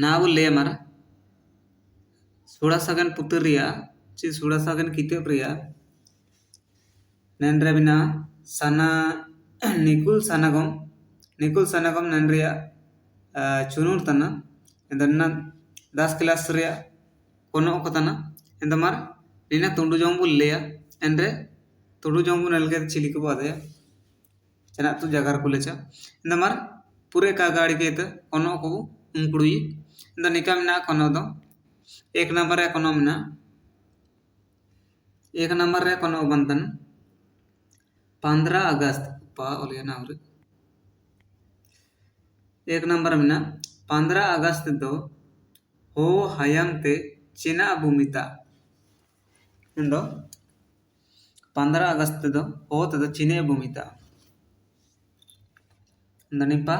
ನಾವು ಲೇ ಮರ ಸುಡಸಗನ್ ಪುತ್ತರಿಯ ची सुड़ासागन किते प्रिया नन रबिना सना निकुल सनागम नन रिया चुनूर तना इंदन्ना 10 क्लास रिया कोनो को तना इंदमार निना तुंडु जोंबु लेया एंड्रे तुंडु जोंबु नलगे चिली को बादे चना तु जगार को लेचा इंदमार पूरे का गाड़ी के त कोनो को उंकुड़ी इंद निकामना कोनो दो एक नंबर है कोनो मिना एक नंबर रे कोनो बंतन 15 अगस्त पा ओलिया नावरे एक नंबर मिना 15 अगस्त दो हो हयम ते चिना भूमिता इंदो 15 अगस्त दो हो तद चिने भूमिता इंदनिपा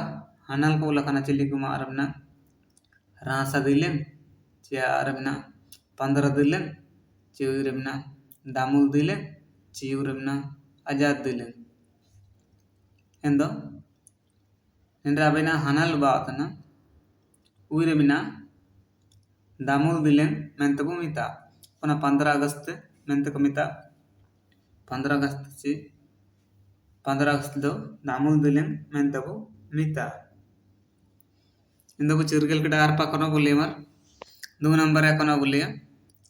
हनल को लखना चिली को मारमना रासा दिलेन चिया आरमना 15 दिलेन चिरमना दामुल दिलेन चिउरमना आजाद दिलेन एंदो निंद्रा बेना हनल बातना उइरमिना दामुल दिलेन मेंतबु मिता कोना 15 अगस्त मेंतको मिता 15 अगस्त ची 15 अगस्त दो दामुल दिलेन मेंतबु मिता इंदो चिरगल के डार पा कोना बोले मर 2 नंबर है कोना बोले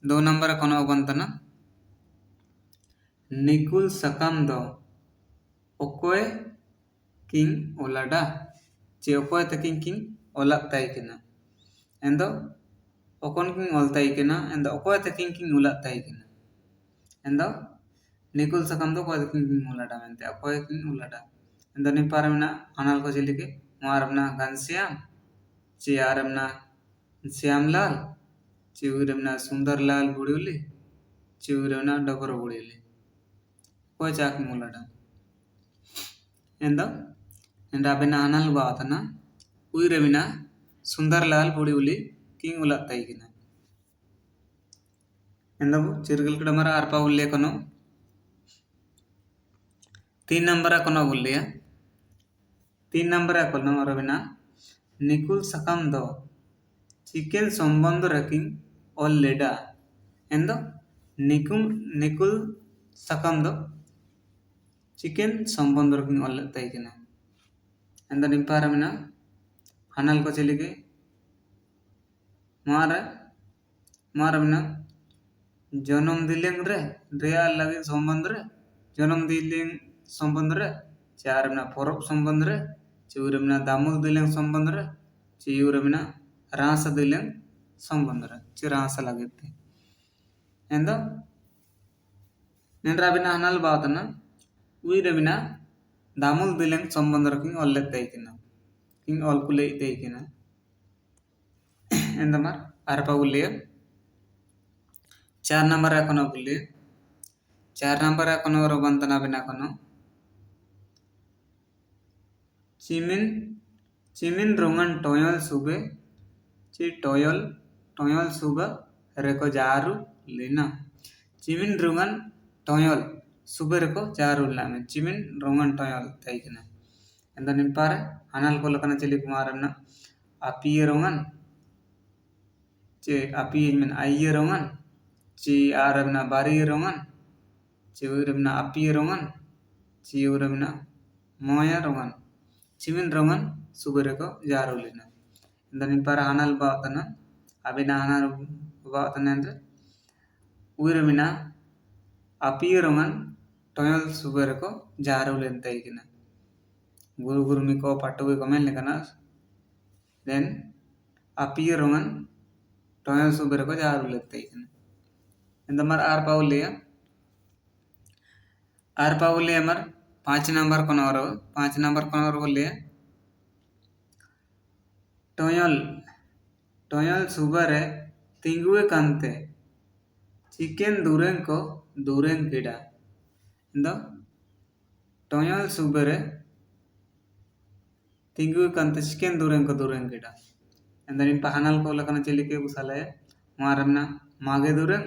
2 नंबर है कोना बंतना निकुल सकम दो ओकोय किंग ओलाडा चे ओकोय तकिंग किंग ओला ताइकेना एंदो ओकोन किंग ओल ताइकेना एंदो ओकोय तकिंग किंग ओला ताइकेना एंदो निकुल सकम दो ओकोय तकिंग किंग ओलाडा मेंते ओकोय किंग ओलाडा एंदो निपारमना अनल को चिलिके मारमना घनश्याम चे आरमना श्यामलाल चिउरमना सुंदरलाल बुड़ियोली चिउरमना डबर बुड़ियोली कोई चाक मुलाडा एंदो एंडा बेना अनल बातना उइरमिना सुंदरलाल बुड़ियोली किंग उला ताइकिना एंदो चिरगल कड़ा मरा आरपा उल्ले कनो 3 नंबर कनो उल्लेया 3 नंबर कनो रबिना निकुल सकम दो चिकन संबंध रकिंग और लेडा एंदो निकुल सकम दो चिकन संबंध रकिंग और ताइकिना एंदो निपारमिना हनल को चलिके मारमिना जन्म दिलेंग रे रियाल लगे संबंध रे जन्म दिलेंग संबंध रे चारमिना फरक संबंध रे चिउरमिना दामुल दिलेंग संबंध रे चिउरमिना रास दिलेंग संबंध रे चिरास लगेते एंदो निंद्राबिना हनल बातना उइरमिना दामुल दिलेंग संबंध रकिंग ओल्ले ताइकिना किंग ओल कुले ताइकिना एंदमार आरपा उल्ले 4 नंबर कोनो उल्ले 4 नंबर कोनो रबंतना बिना कोनो चिमिन रोंगन टोयल सुबे ची टोयल सुबे रेको जारू लेना चिमिन रोंगन टोयल सुबे रेको जारू लामे चिमिन रोंगन टोयल ताइकिना एंदो निपारे हनल को लकना चिली कुमारना अपी रोंगन चे अपी में आइये रोंगन ची आरमना बारी रोंगन ची उरमना अपी रोंगन ची उरमना मोया रोंगन चिमिन रोंगन सुबे रेको जारू लेना एंदो निपारे हनल बातना अबिना हनल बातना एंदो उरमिना अपी रोंगन टोयल सुबे रेको जारू लेन ताइकिना गुरु गुरु मिको पट्टुवे कमेल निकना देन अपी रोंगन टोयल सुबे रेको जारू लेन ताइकिना एंदमार आर पाउलिया मर 5 नंबर कोनोरो बोलिया टोयल सुबे रे तिंगुए कांते चिकन दूरें गिड़ा इंदो टोयल सुबे रे तिंगुए कांते चिकन दूरें गिड़ा इंदो निपा हनल को लकना चिलिके बुसाले मारमना मागे दूरें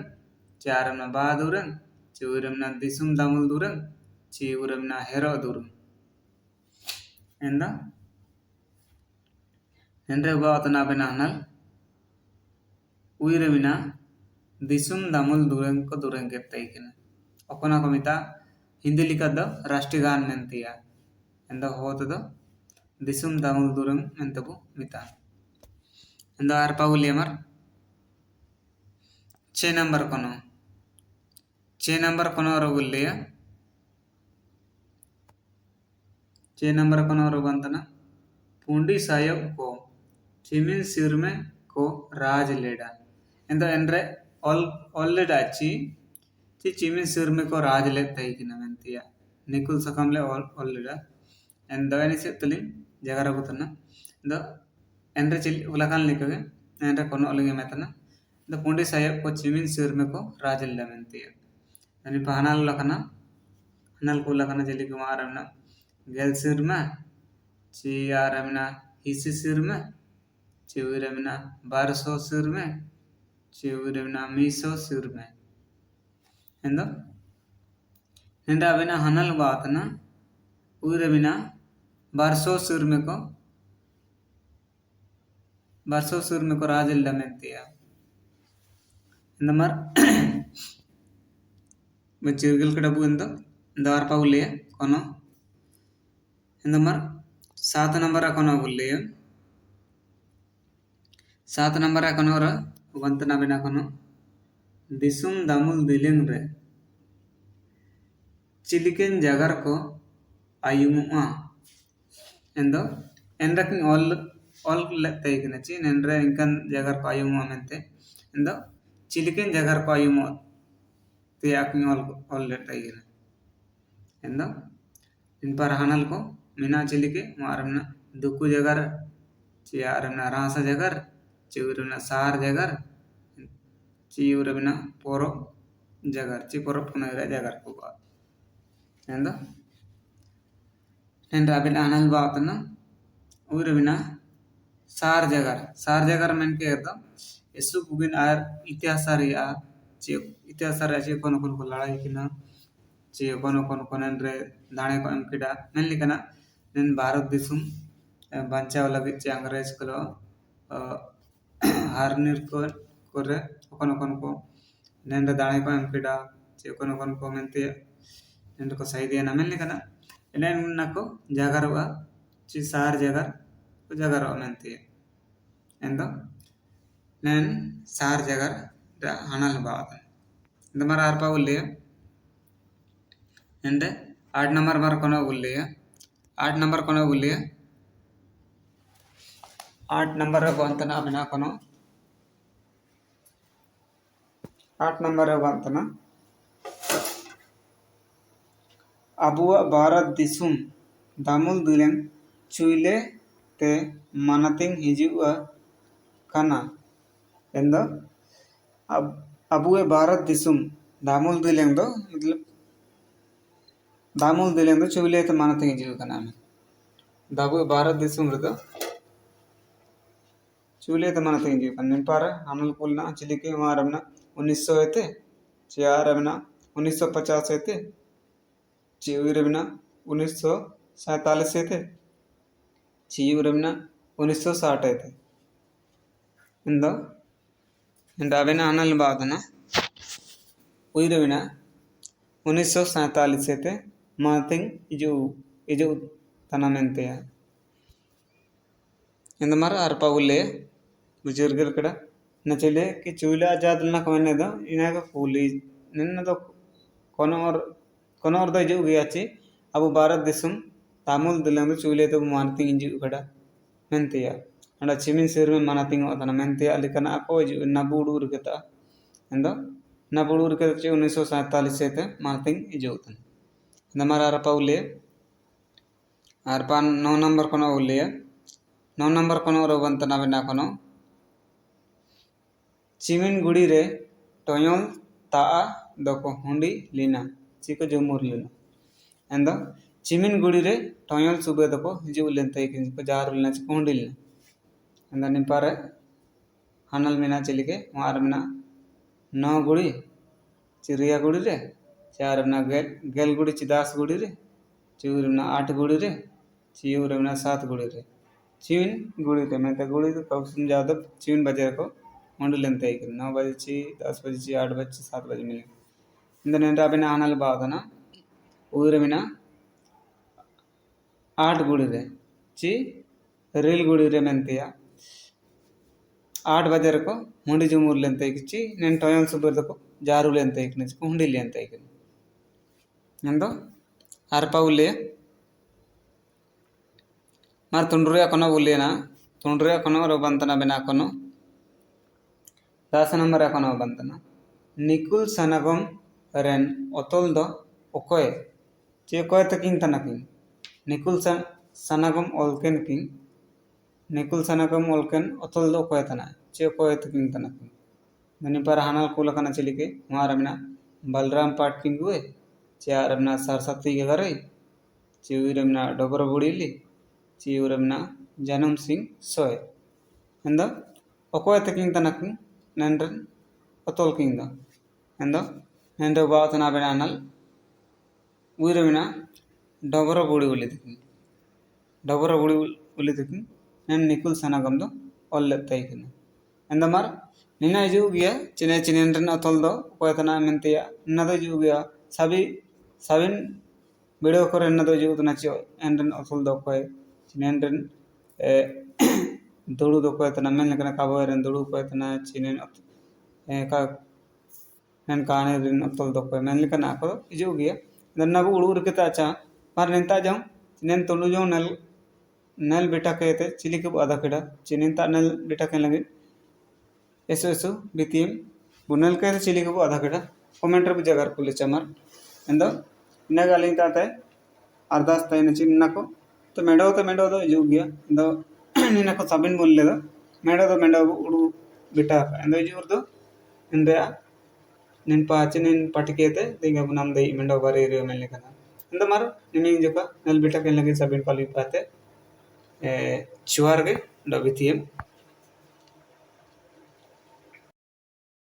चारमना बा दूरें चिउरमना दिसुम दामुल दूरें चिउरमना हेरो दूरें एंदा Nendre ba atana bena hanal उयरमिना दिसुम Damul दुरंग को दुरंग के तैकिना ओकना को मिता हिंदी लिखा दो राष्ट्रीय गान मेंतिया एंदा होत दो दिसुम दामुल दुरंग मेंतबु मिता एंदा आर पाउलियमर 6 नंबर कोनो 6 नंबर कोनो रोगुल्लिया 6 नंबर कोनो रोगंतना पूंडी सायब को चिमिन सिरमे को राज लेडा एंदा एंड्रे ऑलरेडी अच्छी चिमिन सिरमे को राज ले तैकिना मेंतिया निकुल सकमले ऑलरेडी एंदा वेनिसे तली जगरा बुतना द एंड्रे चिल उलकान लिखगे एंड्रे कोनो अलगे मेतना द पूंडी सायब को चिमिन सिरमे को राज ले मेंतिया अनि पहनाल लखना हनल को लखना जली को मारना गेल सिरमा चियारमना हिसी सिरमा चिवरमना बारसो सिरमे चिवरमना मीसो सिरमे एंदो निंदा बिना हनल बातना उरबिना बारसो सिरमे को राजल मेंतिया इंदमर चिरगल कड़बू इंदो दार पाउले कोनो इंदमर 7 नंबर कोनो बुल्ले 7 नंबर कोनो रा वंतना बिना कोनो दिसुम दामुल दिलेंग रे चिलिकेन जगर को आयुमुआ एंदो एंड्रक ऑल लेते इकने ची एंड्रे इंकन जगर को आयुमुआ मेंते एंदो चिलिकेन जगर को आयुमुआ ते आकनी ऑल लेते इकने एंदो इन पर हनल को मीना चिलिके मारमना दुकु जगर चियारमना रासा जगर चिवरमना सार जगर चिवरमना पोरो जगर ची पोरो पुनरा जगर को बा एंदो नेंद्रा बिन हनल बातना उरबिना सार जगर मेन के तो यसु बुगिन आर इतिहासारिया ची कोनो को लड़ाई किना ची कोनो नेंद्रे दाणे को एमकिडा मेनली कना नेन भारत दिसुम बंचाव लगे ची अंग्रेज को हारनिर कोरे कोनो को नेंद्रे दाणे को एमकिडा ची कोनो को मेंते नेंद्रे को सही दिया ना मेनली कना इन्हें नको जगर वा ची सार जगर मेंते एंदो नेन सार जगर हनल बात इंदमर आरपा उल्ले एंडे 8 नंबर मर कोनो उल्ले 8 नंबर कोनो उल्ले 8 नंबर रे बंतना बिना कोनो 8 नंबर रे बंतना अबुआ भारत दिसुम दामुल दुलें चुइले ते मनतिंग हिजुआ कना एंदो अबुए भारत दिसुम दामुल दुलें दो मतलब दामुल दुलें दो चुइले ते मनतिंग हिजुआ कना में दाबुए भारत दिसुम रे दो चुइले ते मनतिंग हिजुआ कना पर हनल कुलना चिलिके मारमना 1900 एते चियारमना 1950 एते चिवरमना 1947 थे चिवरमना 1960 थे इंदो इंदावेना अनल बादना उयरमना 1947 थे मातिंग इजो तनमेंते इंदमर अरपा उल्ले बुजुर्गल कड़ा नचले कि चूला जादलना कमने दो इना का फूली निन्न तो कोनो और दो जो गया ची अब भारत दिसुम तामुल दिलंग चूले तो मानती इंजु कड़ा मेंतिया अंडा चिमिन सिर में मानती होता मेंतिया लेकिन आपको जो नबूडूर केता इंदो नबूडूर के 1947 से थे मानती इंजु होता नमर आरपा उल्ले आरपा 9 नंबर कोनो उल्ले 9 नंबर कोनो रोबंतना बिना कोनो चिमिन गुड़ी रे टोयोल ता दको हुंडी लीना चिको जमुर लेना एंदो चिमिन गुड़ी रे टोयोल सुबे दको हिजु लेनते को जार लेना चिको हुंडी लेना एंदो निपारे हनल मिना चिलिके मार मिना 9 गुड़ी चिरिया गुड़ी रे चार मिना गेल गुड़ी ची 10 गुड़ी रे चिवर मिना 8 गुड़ी रे चिवर मिना 7 गुड़ी रे चिमिन गुड़ी रे मैं गुड़ी तो कब जादब चिमिन बजे को मंडू लेंते ही 9 बजे ची 10 बजे ची 8 बजे ची 7 बजे मिले इंदा नेंटा बिना आनाल बावदना ऊर बिना 8 गुड़ी रे ची रील गुड़ी रे मेंतिया 8 बजे रको हुंडी जुमूर लेंते ची नें टोयल सुबर दको जारू लेंते को हुंडी लेंते नंदो आरपा उल्ले मार तुंड्रिया कोनो उल्लेना तुंड्रिया कोनो रो बंतना बिना कोनो 10 नंबर कोनो बंतना निकुल सनगम रेन ओतोल दो ओकोय चे कोय तकिन तनकिन निकुल सनगम ओलकेन किन निकुल सनगम ओलकेन ओतोल दो कोय तना चे कोय तकिन तनकिन दनी पर हानल कुलकना चिलिके मार बिना बलराम पाट किन गुए चे आरबना सरस्वती के घरे चे उरमना डोबर बुड़ीली चे उरमना जनम सिंह सोय ಎಂದ ಒಕೋಯತಕಿಂಗ್ ತನಕ ನೆಂಡ್ರನ್ ಒತೋಲ್ಕಿಂಗ್ ಎಂದ ನೆಂಡ್ರ ಬಾವತನ ಬೆನಾನಲ್ ಊರವಿನ ಡಬರ ಬುಡಿ ಉಳಿದಕಿ ಡಬರ ಬುಡಿ ಉಳಿದಕಿ ನೆನ್ ನಿಕುಲ್ ಸನಗಮ್ದು ಒಲ್ಲೆತ್ತೈಕಿನ ಎಂದ ಮಾರ ನಿನ್ನ ಜೂಗಿಯ ಚಿನೆ ಚಿನೆಂಡ್ರನ್ ಒತೋಲ್ದೋ ಒಕೋಯತನ ಮೆಂತಿಯ ನನ್ನದು ಜೂಗಿಯ ಸಬಿನ್ वीडियो को रहना तो जो उतना चाहिए एंड्रन असल दो कोई चिनेंड्रन दौड़ू दो कोई तना मैंने कना काबो रन दौड़ू कोई तना चिनें का नन काने रन असल दो कोई मैंने कना को जो गया दन्ना वो उड़ूर के ताचा पर निंता जाऊं चिनें तोड़ू जाऊं नल बेटा कहते चिली के आधा केड़ा चिनें ता नल बेटा कहने लगे ऐसो बीतीम बुनल कहते चिली के आधा केड़ा कमेंटर भी जगह को ले चमर ಎಂದ ಇನ್ನಾಗ ಅಲ್ಲಿಂತಾತೆ ಅರ್ಧಾಸ್ತ ಏನು ಚಿನ್ನಕು तो मेडो जुगिया इंदो निनको सबिन बोललेदो मेडो उडू बिटा इंदो जुरदो इंदया निन पाचे निन पटकेते दिंगा नम दे मेडो बारे रे मेले कना इंदो मार निमिंग जका नल बिटा के लगे सबिन पाली पाते चुवार के डबितियम